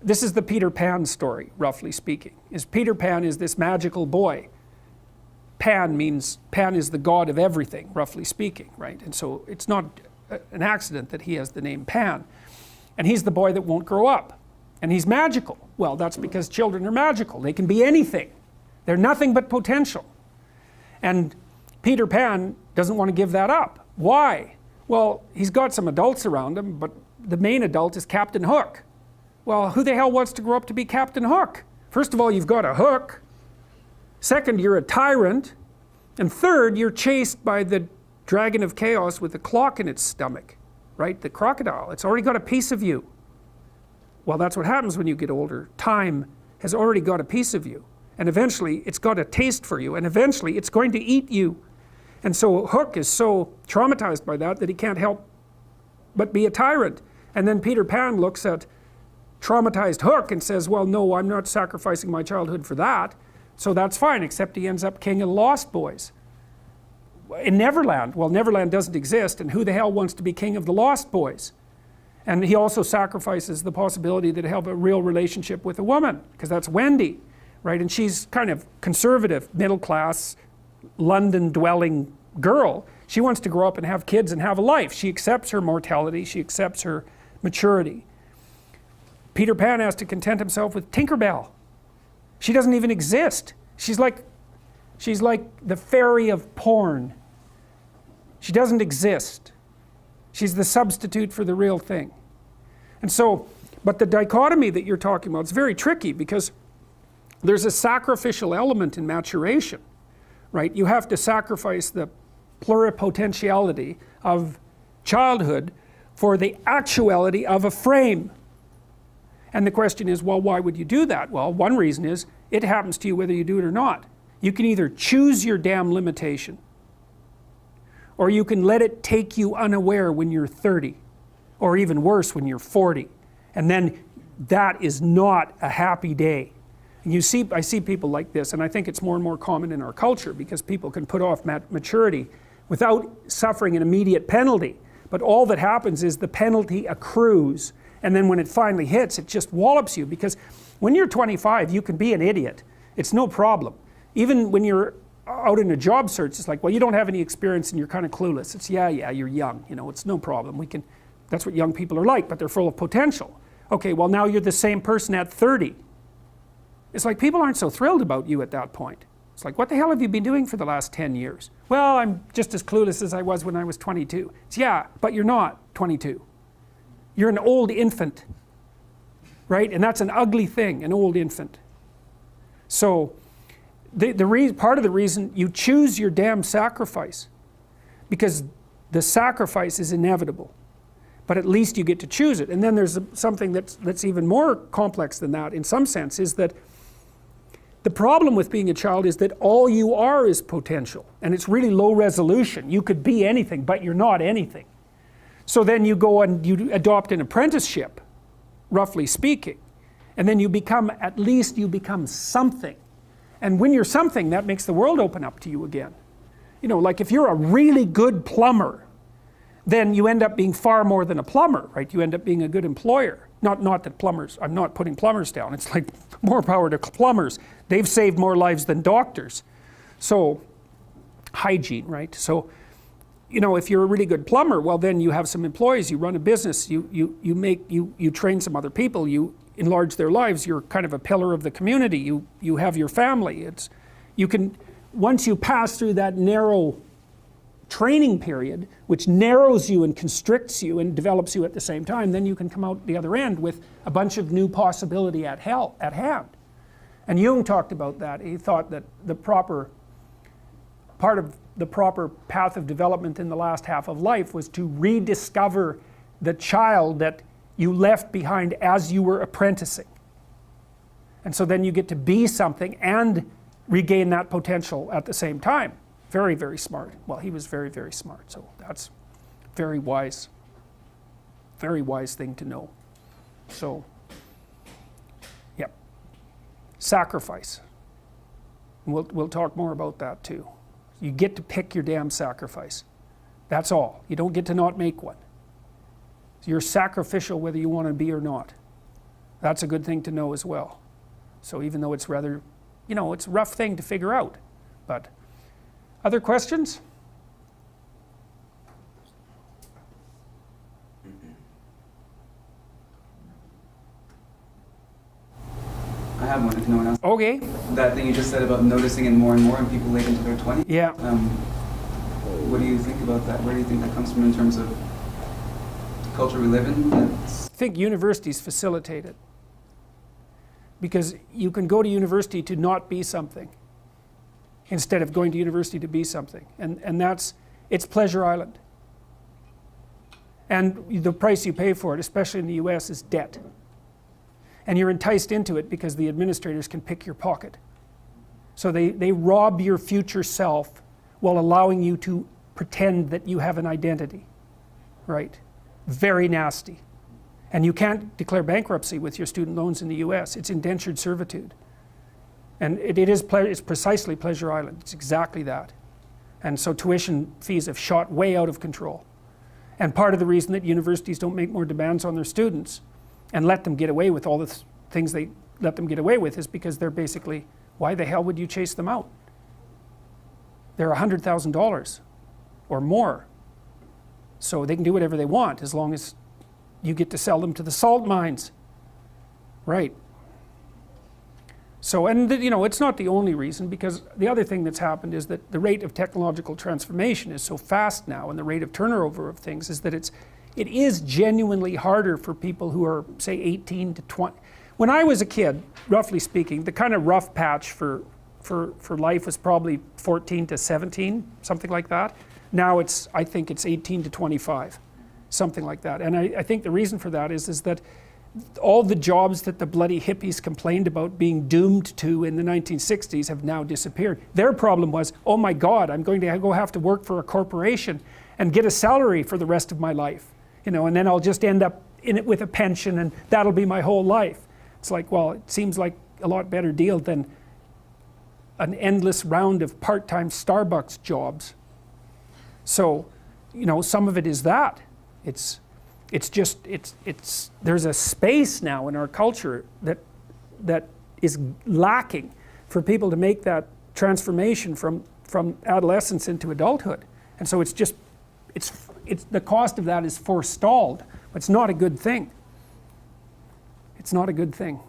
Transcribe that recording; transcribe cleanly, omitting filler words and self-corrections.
this is the Peter Pan story, roughly speaking. Peter Pan is this magical boy. Pan is the god of everything, roughly speaking, right? And so it's not an accident that he has the name Pan. And he's the boy that won't grow up. And he's magical. Well, that's because children are magical. They can be anything. They're nothing but potential. And Peter Pan doesn't want to give that up. Why? Well, he's got some adults around him, but the main adult is Captain Hook. Well, who the hell wants to grow up to be Captain Hook? First of all, you've got a hook. Second, you're a tyrant. And third, you're chased by the dragon of chaos with a clock in its stomach, right? The crocodile. It's already got a piece of you. Well, that's what happens when you get older. Time has already got a piece of you. And eventually, it's got a taste for you. And eventually, it's going to eat you. And so Hook is so traumatized by that he can't help but be a tyrant. And then Peter Pan looks at traumatized Hook and says, well, no, I'm not sacrificing my childhood for that. So that's fine, except he ends up king of the Lost Boys. In Neverland, well, Neverland doesn't exist, and who the hell wants to be king of the Lost Boys? And he also sacrifices the possibility that he'll have a real relationship with a woman, because that's Wendy, right? And she's kind of conservative, middle class, London dwelling girl. She wants to grow up and have kids and have a life. She accepts her mortality, she accepts her maturity. Peter Pan has to content himself with Tinkerbell. She doesn't even exist. She's like the fairy of porn. She doesn't exist. She's the substitute for the real thing. And so, but the dichotomy that you're talking about is very tricky, because there's a sacrificial element in maturation, right? You have to sacrifice the pluripotentiality of childhood for the actuality of a frame. And the question is, well, why would you do that? Well, one reason is it happens to you whether you do it or not. You can either choose your damn limitation, or you can let it take you unaware when you're 30, or even worse, when you're 40. And then that is not a happy day. And I see people like this, and I think it's more and more common in our culture, because people can put off maturity without suffering an immediate penalty. But all that happens is the penalty accrues, and then when it finally hits, it just wallops you. Because when you're 25, you can be an idiot. It's no problem. Even when you're out in a job search, it's like, well, you don't have any experience and you're kind of clueless. It's yeah, you're young, it's no problem. That's what young people are like, but they're full of potential. Okay, well, now you're the same person at 30. It's like people aren't so thrilled about you at that point. It's like, what the hell have you been doing for the last 10 years? Well, I'm just as clueless as I was when I was 22. It's yeah, but you're not 22. You're an old infant, right? And that's an ugly thing, an old infant. So part of the reason you choose your damn sacrifice, because the sacrifice is inevitable, but at least you get to choose it. And then there's something that's even more complex than that in some sense, is that the problem with being a child is that all you are is potential, and it's really low resolution. You could be anything, but you're not anything. So then you go and you adopt an apprenticeship, roughly speaking, and then at least you become something. And when you're something, that makes the world open up to you again. Like if you're a really good plumber, then you end up being far more than a plumber, right? You end up being a good employer. Not that plumbers, I'm not putting plumbers down. It's like more power to plumbers. They've saved more lives than doctors. So, hygiene, right? So, if you're a really good plumber, well, then you have some employees, you run a business, you train some other people, you enlarge their lives, you're kind of a pillar of the community, you have your family. Once you pass through that narrow training period, which narrows you and constricts you and develops you at the same time, then you can come out the other end with a bunch of new possibility at hand. And Jung talked about that. He thought that part of the proper path of development in the last half of life was to rediscover the child that you left behind as you were apprenticing. And so then you get to be something and regain that potential at the same time. Very, very smart. Well, he was very, very smart. So that's very wise thing to know. So, yep. Sacrifice. We'll talk more about that too. You get to pick your damn sacrifice. That's all. You don't get to not make one. You're sacrificial whether you want to be or not. That's a good thing to know as well. So even though it's rather, it's a rough thing to figure out. But other questions? I have one if no one else. Okay. That thing you just said about noticing it more and more in people late into their 20s. Yeah. What do you think about that? Where do you think that comes from in terms of the culture we live in? I think universities facilitate it. Because you can go to university to not be something instead of going to university to be something. And it's Pleasure Island. And the price you pay for it, especially in the US, is debt. And you're enticed into it because the administrators can pick your pocket. So they rob your future self while allowing you to pretend that you have an identity, right? Very nasty. And you can't declare bankruptcy with your student loans in the US. It's indentured servitude. And it's precisely Pleasure Island. It's exactly that. And so tuition fees have shot way out of control. And part of the reason that universities don't make more demands on their students and let them get away with all the things they let them get away with is because they're basically, why the hell would you chase them out? They're $100,000 or more. So they can do whatever they want as long as you get to sell them to the salt mines. Right. So, and it's not the only reason, because the other thing that's happened is that the rate of technological transformation is so fast now, and the rate of turnover of things is that it is genuinely harder for people who are, say, 18 to 20. When I was a kid, roughly speaking, the kind of rough patch for life was probably 14 to 17, something like that. Now I think it's 18 to 25, something like that. And I think the reason for that is that all the jobs that the bloody hippies complained about being doomed to in the 1960s have now disappeared. Their problem was, oh my God, I'm going to go have to work for a corporation and get a salary for the rest of my life. And then I'll just end up in it with a pension, and that'll be my whole life. It's like, well, it seems like a lot better deal than an endless round of part-time Starbucks jobs. So, some of it is that. There's a space now in our culture that is lacking for people to make that transformation from adolescence into adulthood. And so the cost of that is forestalled. It's not a good thing. It's not a good thing.